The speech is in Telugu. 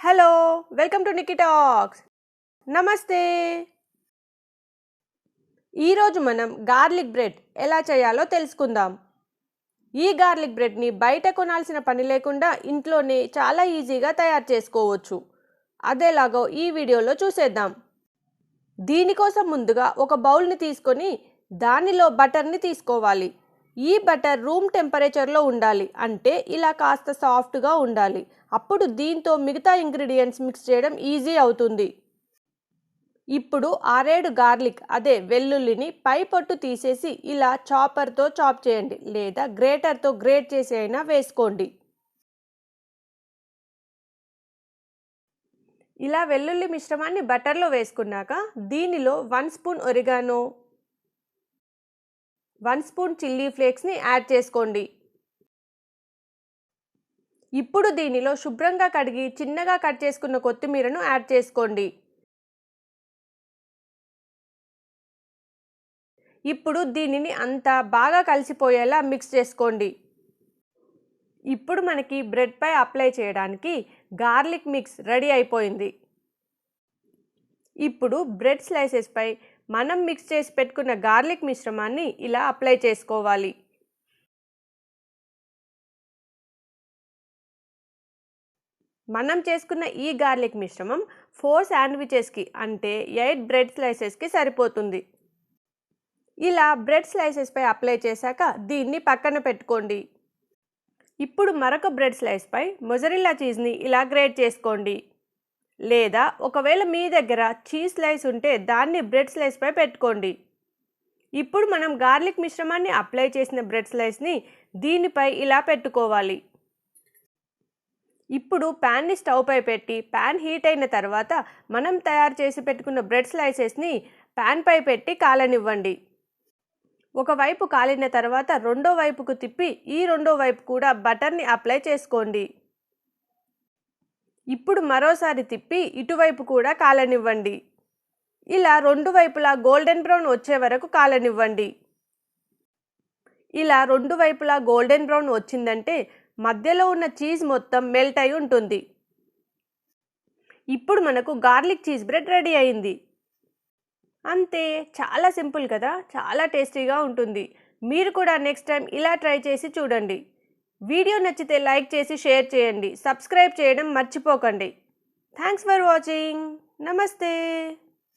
Hello welcome to Nikki talks. నమస్తే. ఈరోజు మనం గార్లిక్ బ్రెడ్ ఎలా చేయాలో తెలుసుకుందాం. ఈ గార్లిక్ బ్రెడ్ని బయట కొనాల్సిన పని లేకుండా ఇంట్లోనే చాలా ఈజీగా తయారు చేసుకోవచ్చు. అదేలాగో ఈ వీడియోలో చూసేద్దాం. దీనికోసం ముందుగా ఒక బౌల్ని తీసుకొని దానిలో బటర్ని తీసుకోవాలి. ఈ బటర్ రూమ్ టెంపరేచర్లో ఉండాలి, అంటే ఇలా కాస్త సాఫ్ట్గా ఉండాలి. అప్పుడు దీంతో మిగతా ఇంగ్రీడియంట్స్ మిక్స్ చేయడం ఈజీ అవుతుంది. ఇప్పుడు 6-7 గార్లిక్ అదే వెల్లుల్లిని పై పొట్టు తీసేసి ఇలా చాపర్తో చాప్ చేయండి, లేదా గ్రేటర్తో గ్రేట్ చేసి అయినా వేసుకోండి. ఇలా వెల్లుల్లి మిశ్రమాన్ని బటర్లో వేసుకున్నాక దీనిలో 1 స్పూన్ ఒరిగానో, 1 స్పూన్ చిల్లీ ఫ్లేక్స్ని యాడ్ చేసుకోండి. ఇప్పుడు దీనిలో శుభ్రంగా కడిగి చిన్నగా కట్ చేసుకున్న కొత్తిమీరను యాడ్ చేసుకోండి. ఇప్పుడు దీనిని అంతా బాగా కలిసిపోయేలా మిక్స్ చేసుకోండి. ఇప్పుడు మనకి బ్రెడ్ పై అప్లై చేయడానికి గార్లిక్ మిక్స్ రెడీ అయిపోయింది. ఇప్పుడు బ్రెడ్ స్లైసెస్ పై మనం మిక్స్ చేసి పెట్టుకున్న గార్లిక్ మిశ్రమాన్ని ఇలా అప్లై చేసుకోవాలి. మనం చేసుకున్న ఈ గార్లిక్ మిశ్రమం 4 శాండ్విచెస్కి అంటే 8 బ్రెడ్ స్లైసెస్కి సరిపోతుంది. ఇలా బ్రెడ్ స్లైసెస్ పై అప్లై చేశాక దీన్ని పక్కన పెట్టుకోండి. ఇప్పుడు మరొక బ్రెడ్ స్లైస్ పై మొజరెల్లా చీజ్ని ఇలా గ్రేట్ చేసుకోండి, లేదా ఒకవేళ మీ దగ్గర చీజ్ స్లైస్ ఉంటే దాన్ని బ్రెడ్ స్లైస్ పై పెట్టుకోండి. ఇప్పుడు మనం గార్లిక్ మిశ్రమాన్ని అప్లై చేసిన బ్రెడ్ స్లైస్ని దీనిపై ఇలా పెట్టుకోవాలి. ఇప్పుడు ప్యాన్ని స్టవ్ పై పెట్టి ప్యాన్ హీట్ అయిన తర్వాత మనం తయారు చేసి పెట్టుకున్న బ్రెడ్ స్లైసెస్ని ప్యాన్ పై పెట్టి కాలనివ్వండి. ఒకవైపు కాలిన తర్వాత రెండో వైపుకు తిప్పి ఈ రెండో వైపు కూడా బటర్ని అప్లై చేసుకోండి. ఇప్పుడు మరోసారి తిప్పి ఇటువైపు కూడా కాలనివ్వండి. ఇలా రెండు వైపులా గోల్డెన్ బ్రౌన్ వచ్చే వరకు కాలనివ్వండి. ఇలా రెండు వైపులా గోల్డెన్ బ్రౌన్ వచ్చిందంటే మధ్యలో ఉన్న చీజ్ మొత్తం మెల్ట్ అయి ఉంటుంది. ఇప్పుడు మనకు గార్లిక్ చీజ్ బ్రెడ్ రెడీ అయింది. అంతే, చాలా సింపుల్ కదా, చాలా టేస్టీగా ఉంటుంది. మీరు కూడా నెక్స్ట్ టైం ఇలా ట్రై చేసి చూడండి. వీడియో నచ్చితే లైక్ చేసి షేర్ చేయండి. సబ్స్క్రైబ్ చేయడం మర్చిపోకండి. Thanks for watching. నమస్తే.